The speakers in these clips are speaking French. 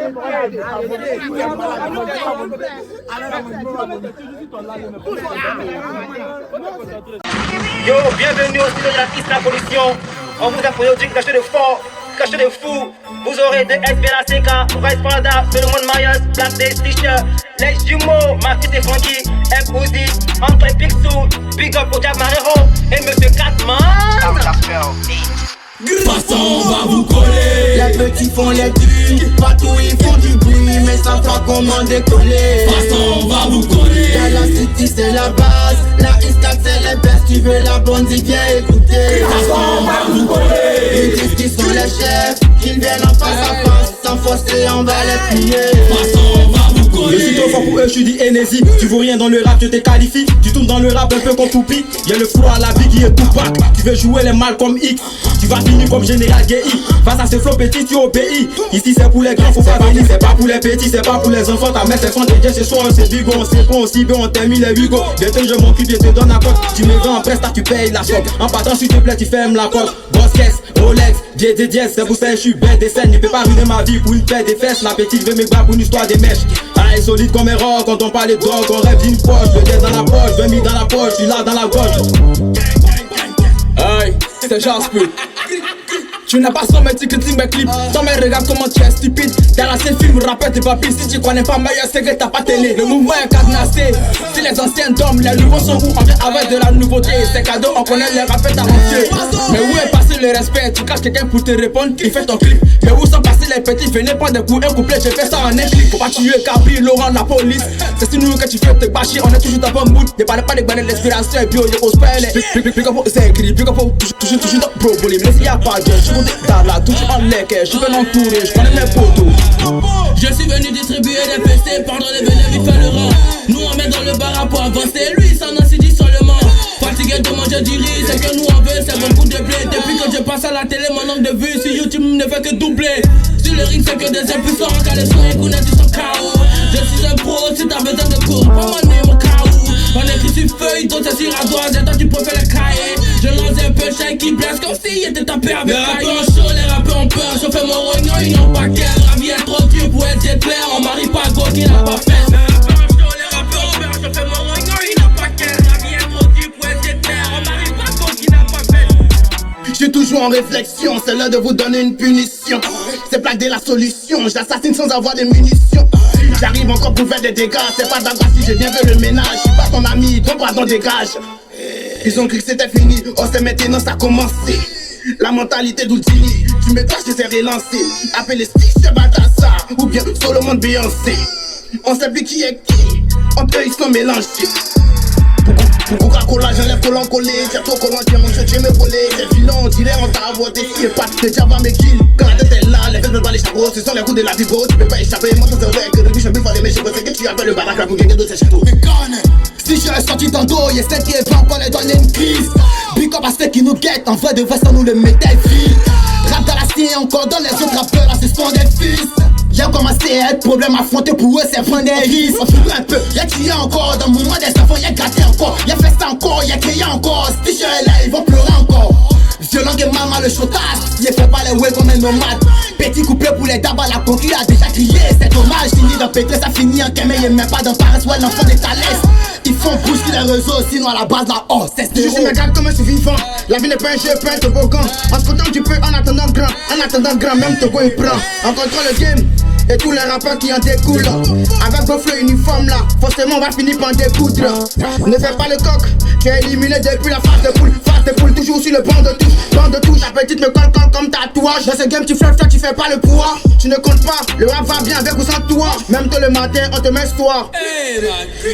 Yo, bienvenue au studio de la piste la pollution. On vous a produit caché de fort, caché de fou. Vous aurez de SBLACK, Vice Panda, Solomon Myers, Black Day T-shirt, Les Jumeaux, Marquis et Frankie, M. Uzi, Antoine Pixou, Big Up au Jab Marero et Monsieur Catman. Passons, on va vous coller. Les petits font les thunes, partout ils font du bruit, mais sans pas comment décoller. Passons, on va vous coller. Dans la city c'est la base, la Instac c'est les best, tu veux la bonne vie, viens écouter. Passons, on va vous coller. Ils disent qu'ils sont les chefs, qu'ils viennent en face à face, sans forcer on va les plier. Passons, on va vous coller. Je suis trop fort pour eux, je suis dit Hennessy. Tu vaux rien dans le rap, je te qualifie. Tu tournes dans le rap un peu comme Poupi. Y'a le flow à la Biggie et Tupac. Tu veux jouer les mâles comme X, tu vas finir comme Général Gay. Face à ce flow petit, tu obéis. Ici c'est pour les grands, faut pas venir. C'est pas pour les petits, c'est pas pour les enfants. Ta mère c'est fan de Dieu, ce soir c'est bigo. On sait pas aussi bien, on termine les Hugo. Bientôt je m'occupe, je te donne la cote. Tu me vends en prestat, tu payes la choc. En partant s'il te plaît, tu fermes la porte. Boss caisse, Rolex, dièse, c'est pour ça que je suis bête des scènes. Ne peux pas ruiner ma vie pour une paire des fesses. La petite veut me battre pour une histoire des mèches. Aïe solide comme un rock, quand on parle de drogue, on rêve d'une poche. Le dièse dans la poche, 20 000 dans la poche, je suis là dans la gorge. Aïe, c'est Jasper. Tu n'as pas sans mes ticketing mes clips. Dans mes regards comment tu es stupide. Dans la scène film rappelle tes papiers. Si tu connais pas meilleur c'est que t'as pas télé. Le mouvement est cadenassé. Si les anciens dorment, les nouveaux sont où? On vient avec de la nouveauté. C'est cadeau, on connaît les rappels avancés. Mais où est passé le respect? Tu caches quelqu'un pour te répondre, il fait ton clip. Mais où sont passés les petits? Venez prendre des coups, un couplet, je fais ça en un clic. Faut pas tuer Capri, Laurent, la police. C'est si nous que tu fais te bâcher. On est toujours dans bon mood. Ne parle pas de gagner l'inspiration et bio, y'a qu'on se pèle. Pick up, c'est écrit, pick up, toujours dans pro volume. Mais s'il y a pas de dans la touche en lait, je peux l'entourer, je connais mes potos. Je suis venu distribuer des PC pendant les venez vite faire le rang. Nous on met dans le bar pour avancer, lui s'en a dit seulement. Fatigué de manger du riz, c'est que nous on veut, c'est beaucoup de blé. Depuis que je passe à la télé, mon nombre de vues sur YouTube ne fait que doubler. Sur le ring c'est que des impuissants, car les soins écoulés du son KO. Je suis un pro, si t'as besoin de cours, pas mon nez, mon KO. On écrit sur feuille, toi c'est sur à droite, et toi tu peux faire le cahier. Je lance un peu chèque qui blesse comme s'il était tapé avec cahier. Les rappeurs ont peur, je fais mon rognon, ils n'ont pas qu'elle. La vie est trop dure pour être jet clair, on marie pas go qui n'a pas fait. Les rappeurs ont peur, je fais mon rognon, ils n'ont pas qu'elle. La vie est trop dure pour être jet clair, on marie pas go qui n'a pas fait. Je suis toujours en réflexion, c'est l'heure de vous donner une punition. C'est plaquer la solution, j'assassine sans avoir de munitions. J'arrive encore pour faire des dégâts, c'est pas d'avoir si j'ai bien fait le ménage. Je suis pas ton ami, ton pardon dégage. Ils ont cru que c'était fini, oh c'est maintenant ça a commencé. La mentalité d'Houdini, tu me caches que c'est relancé. Appelez Steve, c'est Batassa, ou bien Solomon Beyoncé. On sait plus qui est qui, entre eux ils sont mélangés. Pour Coca-Cola, j'enlève collant collé. C'est trop collant, tiens mon jeu, tu me voler. C'est filon, on dirait on t'a avoté. Si et pas, le diable va me kill. Quand la tête est là, les fesses me battent les chapeaux. Ce sont les coups de la vivo, tu peux pas échapper. Moi, c'est vrai que depuis je me fais mes cheveux. C'est que tu appelles le baraque là pour gagner de ces châteaux. Mais si je suis sorti tantôt, y'a celle qui est blanc pour les donner une crise. Big up à ceux qui nous guettent, en vrai de vrai, ça nous le mettait vite. Rap dans la scène, encore dans les autres rappeurs, là, ce sont des fils. Y'a commencé à être problème affronté pour eux, c'est prendre des risques. On fout un peu, y'a crié encore, dans le moment des enfants, y'a gratté encore, y'a fait ça encore, y'a crié encore. Si je est là, ils vont pleurer encore. Violent que maman le chotage, il fait pas les way comme un nomade. Petit couplet pour les dabas, la conquille a déjà crié, c'est dommage. Fini d'en péter, ça finit en kémé, y'a même pas d'en paresse, ouais, l'enfant de Thalès. Ils font bouge sur les réseaux, sinon à la base, là, oh, c'est je suis méga comme un survivant. La vie n'est pas un jeu, pas un toboggan. En scrutant du peu, en attendant grand, même Togo il prend. On contrôle le game. Et tous les rappeurs qui en découlent. Avec vos flots uniformes là, forcément on va finir par en découdre. Ne fais pas le coq, tu es éliminé depuis la phase de poule, toujours sur le banc de touche, ta petite me colle comme tatouage. Dans ce game tu fais tu fais pas le poids. Tu ne comptes pas, le rap va bien avec ou sans toi. Même tôt le matin, on te met soir.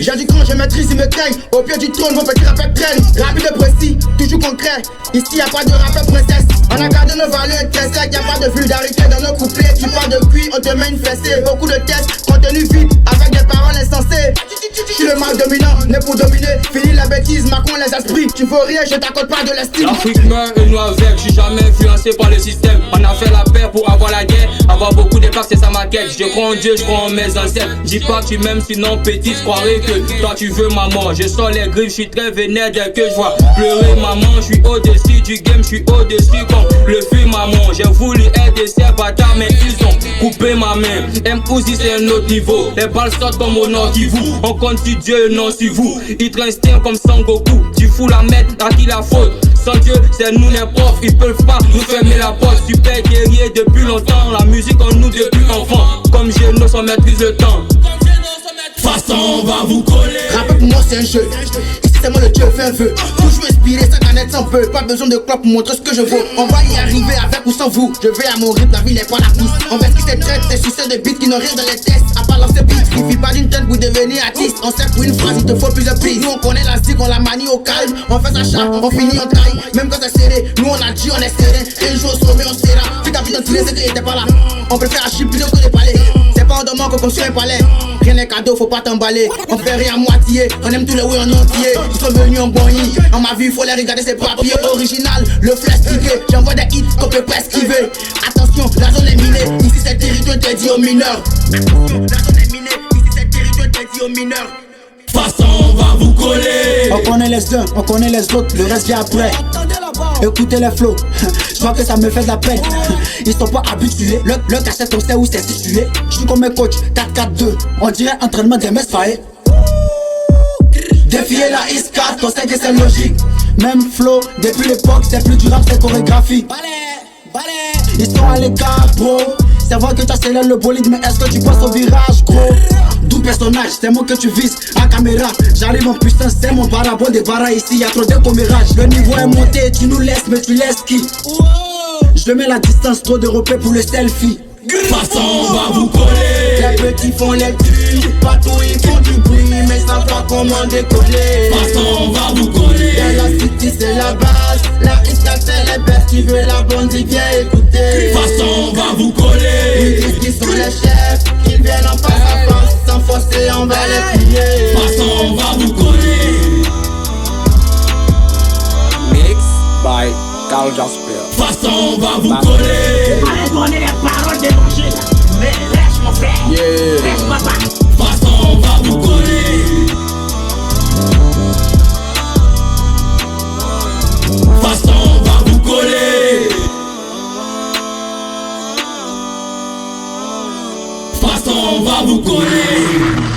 J'ai dit quand je maîtrise, il me craignent. Au pied du trône, mon petit rappeur traîne. Rapide et précis, toujours concret. Ici y'a pas de rappeur princesse. On a gardé nos valeurs très secs, y'a pas de vulgarité dans nos couplets. Tu parles de cuit, on te met une fessée. Beaucoup de tests, contenu vide, avec des paroles insensées. Je suis le mal dominant, né pour dominer. Fini la bêtise, marquons les esprits. Tu veux rien, je t'accorde pas de l'estime. L'Afrique meurt et nous avec, je suis jamais influencé par le système. On a fait la paix pour avoir la guerre. Avoir beaucoup d'épargne, c'est ça ma quête. Je crois en Dieu, je crois en mes ancêtres. Dis pas que tu m'aimes, sinon petit, je croirais que toi tu veux ma mort. Je sors les griffes, je suis très vénère dès que je vois pleurer maman. Je suis au-dessus du game, je suis au-dessus comme le film maman. J'ai voulu aider ces bâtards, mais ils ont coupé ma main. M-Uzi c'est un autre niveau. Les balles sortent comme au nord qui vous. On compte sur Dieu et non sur vous. Ils te instinct comme Sangoku. Tu fous la mettre, à qui la faute? Sans Dieu, c'est nous les profs. Ils peuvent pas nous fermer la porte. Super guerrier depuis longtemps. La musique en nous depuis enfant. Comme Genos, on maîtrise le temps. Façon, on va vous coller. Rapper pour moi c'est un jeu. Ici c'est moi le Dieu fait un vœu. Toujours inspiré, ça canette sans peu. Pas besoin de clope pour montrer ce que je vaux. On va y arriver avec ou sans vous. Je vais à mon rythme, la vie n'est pas la piste. On va ce qui se traite, c'est succès de beats qui n'ont rien dans les tests. À part lancer beats, il suffit pas d'une tête pour devenir artiste. On sait pour une phrase, il te faut plusieurs prises. Nous on connaît la zig, on la manie au calme. On fait sa chape, on finit en taille. Même quand c'est serré, nous on a dit on est serré. Un jour au sommet on sera. Si t'as vu dans tous les écrits, il était pas là. On préfère à chip plutôt que de palais. C'est pas en dormant qu'on construit un palais. Rien n'est cadeau, faut pas t'emballer. On fait rien à moitié, on aime tous les oui en entier. Ils sont venus en bonnie. En ma vie, faut les regarder, ces papiers original. Le flash ticket, j'envoie des hits qu'on peut pas esquiver. Attention, la zone est minée. Ici, c'est territoire interdit aux mineurs. Attention, la zone est minée. Ici, c'est territoire interdit aux mineurs. Façon, on va vous coller. On connaît les uns, on connaît les autres, le reste vient après. Écoutez les flots, je vois que ça me fait de la peine. Ils sont pas habitués, le cachette on sait où c'est situé. Je suis comme un coach, 4-4-2, on dirait entraînement des messes faillées. Défier la IS-4, on sait que c'est logique. Même flow, depuis l'époque c'est plus durable, c'est chorégraphie. Ils sont à l'écart bro. C'est vrai que tu accélères le bolide, mais est-ce que tu passes au virage gros? D'où personnage, c'est moi que tu vises en caméra. J'arrive en puissance, c'est mon parabole des barras ici, y'a trop de commérages. Le niveau est monté, tu nous laisses, mais tu laisses qui? Je mets la distance, trop de repères pour le selfie. Façon, on va vous coller. Les petits font les trucs, partout ils font du bruit, mais savent pas comment décoller. Façon, on va vous coller. Dans la city c'est la base, la IS-4 c'est les bêtes. Tu veux la bandit, viens écouter. Façon, on va vous coller. Ils disent qu'ils sont les chefs, qu'ils viennent en face à face. Sans forcer, on va les plier. Façon, on va vous coller. Mix by Carl Jasper. Façon, on va vous coller. Allez donner les paroles débranchées là. Mais lâche mon frère. Lâche papa. Façon, on va vous coller. Façon, on va vous coller. Façon, on va vous coller.